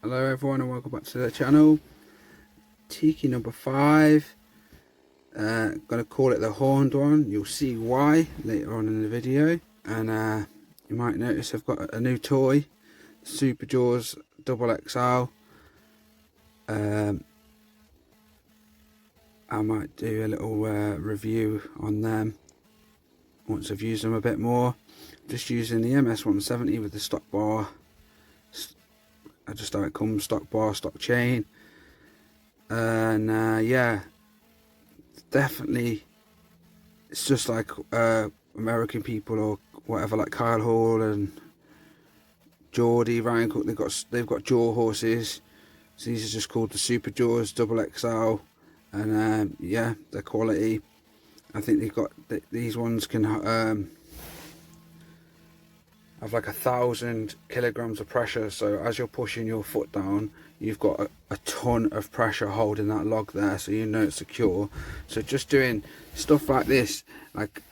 Hello everyone and welcome back to the channel. Tiki number 5. Gonna call it the horned one. You'll see why later on in the video. And you might notice I've got a new toy, Super Jaws Double XL. I might do a little review on them once I've used them a bit more. Just using the MS170 with the stock bar. Just how it comes, stock bar, stock chain. And yeah, definitely it's just like American people or whatever, like Kyle Hall and Geordie, Ryan Cook, they've got jaw horses. So these are just called the Super Jaws Double XL, and yeah, they're quality. I think they've got these ones can have like 1,000 kilograms of pressure, so as you're pushing your foot down, you've got a ton of pressure holding that log there, so you know it's secure. So just doing stuff like this, like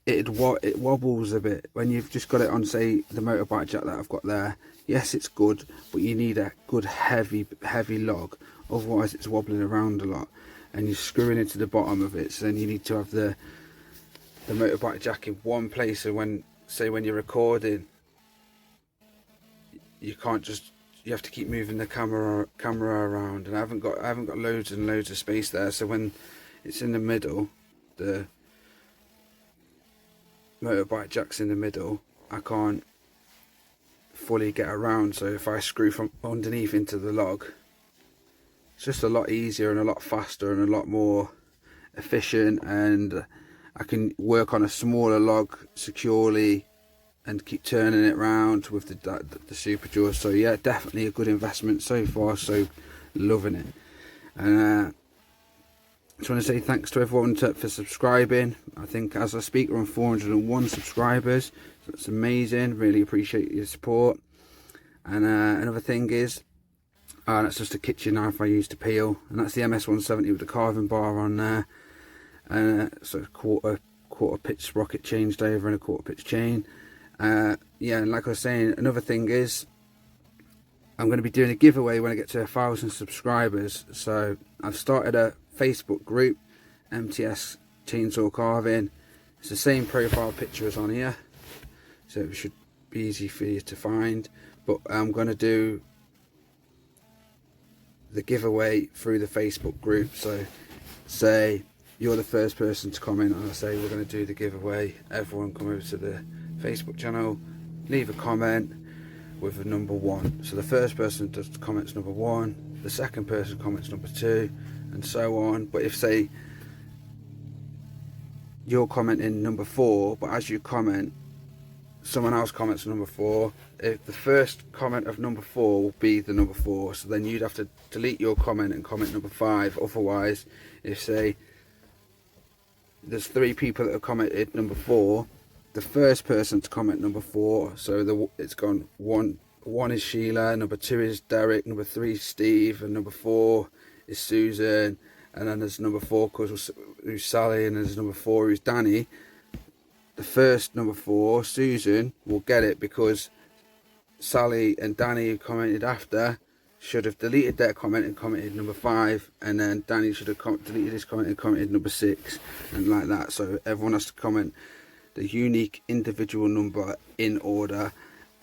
it wobbles a bit when you've just got it on, say, the motorbike jack that I've got there. Yes, it's good, but you need a good heavy log, otherwise it's wobbling around a lot and you're screwing into the bottom of it. So then you need to have the motorbike jack in one place, so when you're recording, you can't just, you have to keep moving the camera around, and I haven't got loads and loads of space there, so when it's in the middle, the motorbike jack's in the middle, I can't fully get around. So if I screw from underneath into the log, it's just a lot easier and a lot faster and a lot more efficient, and I can work on a smaller log securely and keep turning it round with the Super Jaws. So yeah, definitely a good investment so far, so loving it. And just want to say thanks to everyone for subscribing. I think as I speak we're on 401 subscribers, so that's amazing. Really appreciate your support. And another thing is, that's just a kitchen knife I use to peel, and that's the MS170 with the carving bar on there. So a quarter pitch sprocket changed over and a quarter pitch chain. Yeah, and like I was saying, another thing is I'm going to be doing a giveaway when I get to 1,000 subscribers. So I've started a Facebook group, M.T.S chainsaw carving. It's the same profile picture as on here, so it should be easy for you to find. But I'm going to do the giveaway through the Facebook group. So say you're the first person to comment, and I say we're going to do the giveaway. Everyone come over to the Facebook channel, leave a comment with a number 1. So the first person does comments number 1, the second person comments number 2, and so on. But if, say, you're commenting number 4, but as you comment, someone else comments number 4, if the first comment of number 4 will be the number 4, so then you'd have to delete your comment and comment number 5. Otherwise, if, say, there's 3 people that have commented number 4, the first person to comment number 4, so it's gone 1 is Sheila, number 2 is Derek, number 3 is Steve, and number 4 is Susan, and then there's number 4 who's Sally, and there's number 4 who's Danny. The first number 4, Susan, will get it, because Sally and Danny, who commented after, should have deleted their comment and commented number 5, and then Danny should have deleted his comment and commented number 6, and like that. So everyone has to comment the unique individual number in order,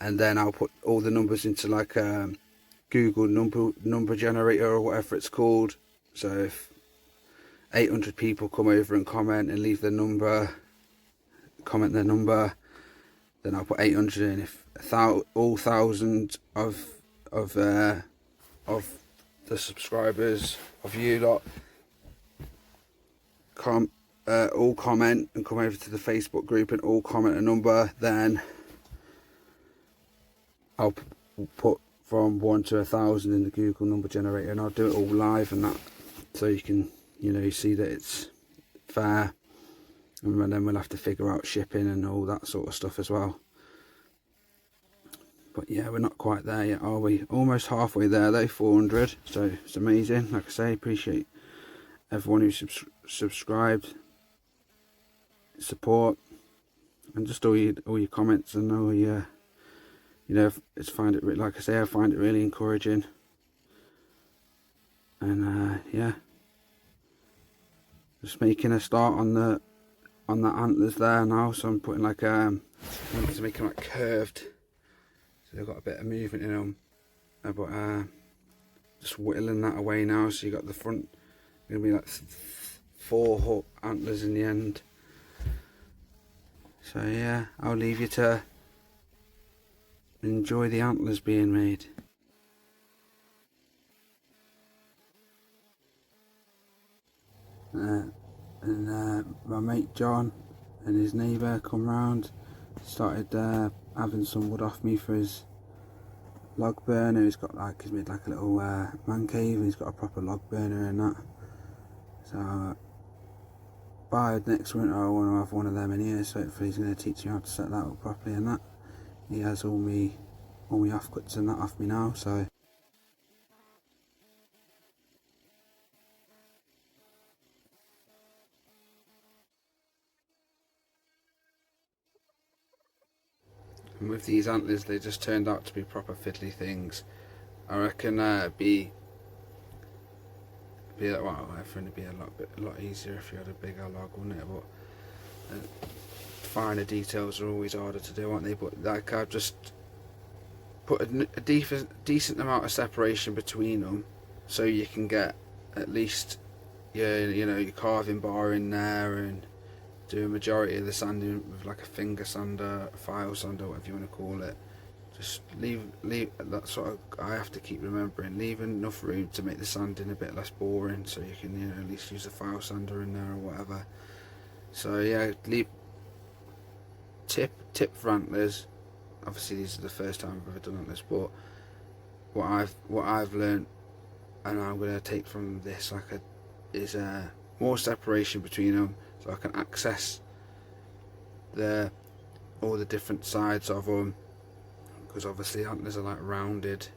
and then I'll put all the numbers into like a Google number generator or whatever it's called. So if 800 people come over and comment and leave their number, comment their number, then I'll put 800 in. If all 1,000 of the subscribers of you lot all comment and come over to the Facebook group and all comment a number, then I'll put from 1 to 1,000 in the Google number generator, and I'll do it all live and that, so you can, you know, see that it's fair. And then we'll have to figure out shipping and all that sort of stuff as well. But yeah, we're not quite there yet, are we? Almost halfway there though, 400, so it's amazing. Like I say, appreciate everyone who subscribed, support, and just all your comments and all your you know, it's like I say, I find it really encouraging. And yeah, just making a start on the antlers there now. So I'm putting like I'm to make them like curved, so they've got a bit of movement in them. But just whittling that away now. So you got the front gonna be like 4 antlers in the end. So yeah, I'll leave you to enjoy the antlers being made. My mate John and his neighbour come round, started having some wood off me for his log burner. He's made like a little man cave, and he's got a proper log burner and that. So by next winter I want to have one of them in here, so hopefully he's going to teach me how to set that up properly and that. He has all my offcuts and that off me now, so and with these antlers, they just turned out to be proper fiddly things. I reckon well, I think it'd be a lot easier if you had a bigger log, wouldn't it? But finer details are always harder to do, aren't they? But like, I've just put a decent amount of separation between them, so you can get at least your carving bar in there, and do a majority of the sanding with like a finger sander, a file sander, whatever you want to call it. Just leave that sort of, I have to keep remembering, leave enough room to make the sanding a bit less boring, so you can at least use a file sander in there or whatever. So yeah, leave tip for antlers. Obviously these are the first time I've ever done antlers, but what I've learned, and I'm going to take from this is more separation between them, so I can access all the different sides of them. Because obviously antlers are like rounded,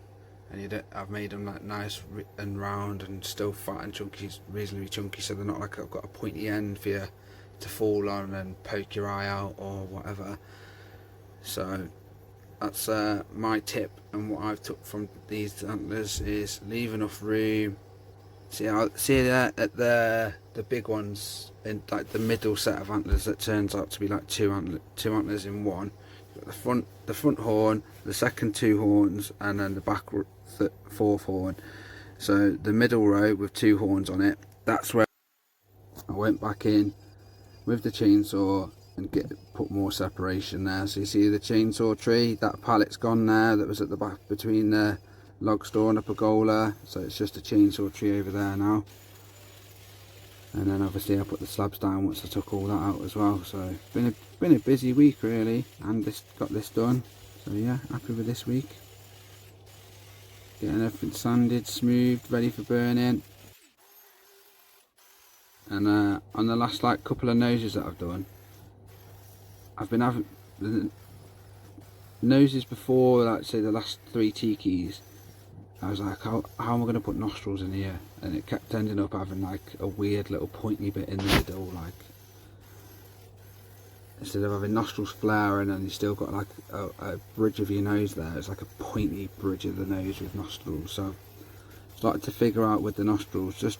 and I've made them like nice and round and still fat and chunky, reasonably chunky, so they're not like I've got a pointy end for you to fall on and poke your eye out or whatever. So that's my tip, and what I've took from these antlers is leave enough room. See there at the big ones in like the middle set of antlers that turns out to be like two antlers in one. You've got the front horn, the second 2 horns, and then the back 4th horn. So the middle row with 2 horns on it, that's where I went back in with the chainsaw and put more separation there. So you see the chainsaw tree, that pallet's gone there, that was at the back between the log store and a pergola, so it's just a chainsaw tree over there now. And then obviously I put the slabs down once I took all that out as well. So been a busy week really, and got this done. So yeah, happy with this week. Getting everything sanded, smoothed, ready for burning. And on the last like couple of noses that I've done, I've been having the noses before, like say the last 3 tikis. I was like, how am I going to put nostrils in here? And it kept ending up having like a weird little pointy bit in the middle, like instead of having nostrils flaring and you still got like a bridge of your nose there, it's like a pointy bridge of the nose with nostrils. So I started to figure out with the nostrils, just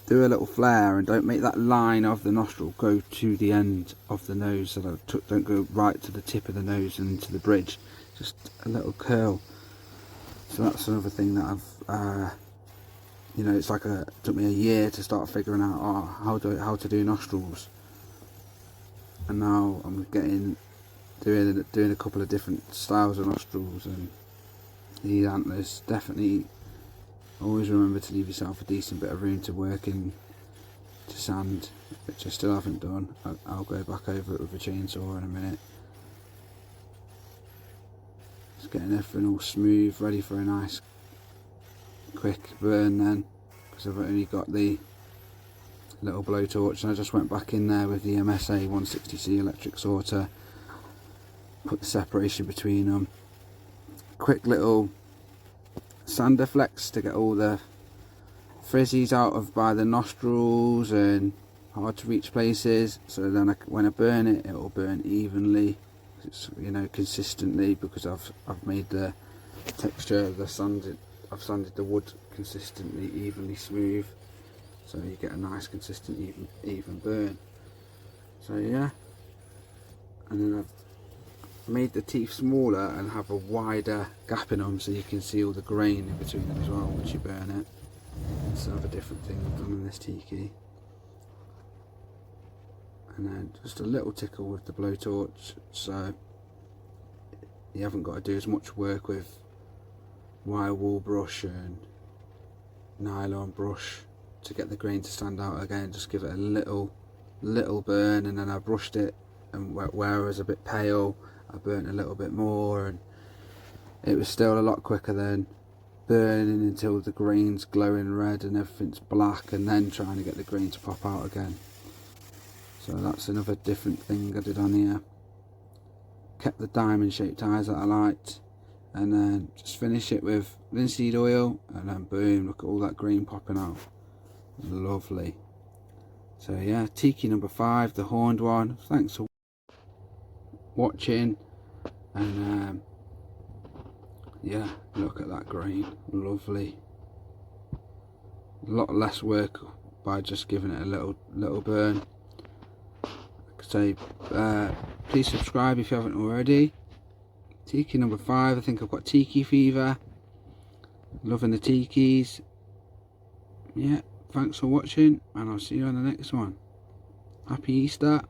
do a little flare and don't make that line of the nostril go to the end of the nose, so that don't go right to the tip of the nose and to the bridge, just a little curl. So that's another thing that I've it's like it took me a year to start figuring out how to do nostrils, and now I'm doing a couple of different styles of nostrils. And these antlers, definitely always remember to leave yourself a decent bit of room to work in to sand, which I still haven't done. I'll go back over it with a chainsaw in a minute. Just getting everything all smooth, ready for a nice quick burn then, because I've only got the little blowtorch, and I just went back in there with the MSA 160C electric saw to put the separation between them. Quick little sander flex to get all the frizzies out of by the nostrils and hard to reach places, so then when I burn it, it will burn evenly It's, you know, consistently, because I've made the texture of the sanded, I've sanded the wood consistently evenly smooth, so you get a nice consistent even burn. So yeah, and then I've made the teeth smaller and have a wider gap in them, so you can see all the grain in between them as well once you burn it. It's another different thing I've done in this tiki. And then just a little tickle with the blowtorch, so you haven't got to do as much work with wire wool brush and nylon brush to get the grain to stand out. Again, just give it a little burn, and then I brushed it, and where it was a bit pale I burnt a little bit more, and it was still a lot quicker than burning until the grain's glowing red and everything's black, and then trying to get the grain to pop out again. So that's another different thing I did on here. Kept the diamond shaped eyes that I liked, and then just finish it with linseed oil, and then boom, look at all that grain popping out. Lovely. So yeah, tiki number 5, the horned one. Thanks for watching, and yeah, look at that grain, lovely. A lot less work by just giving it a little burn. So please subscribe if you haven't already. Tiki number 5, I think I've got tiki fever. Loving the tikis. Yeah, thanks for watching, and I'll see you on the next one. Happy Easter.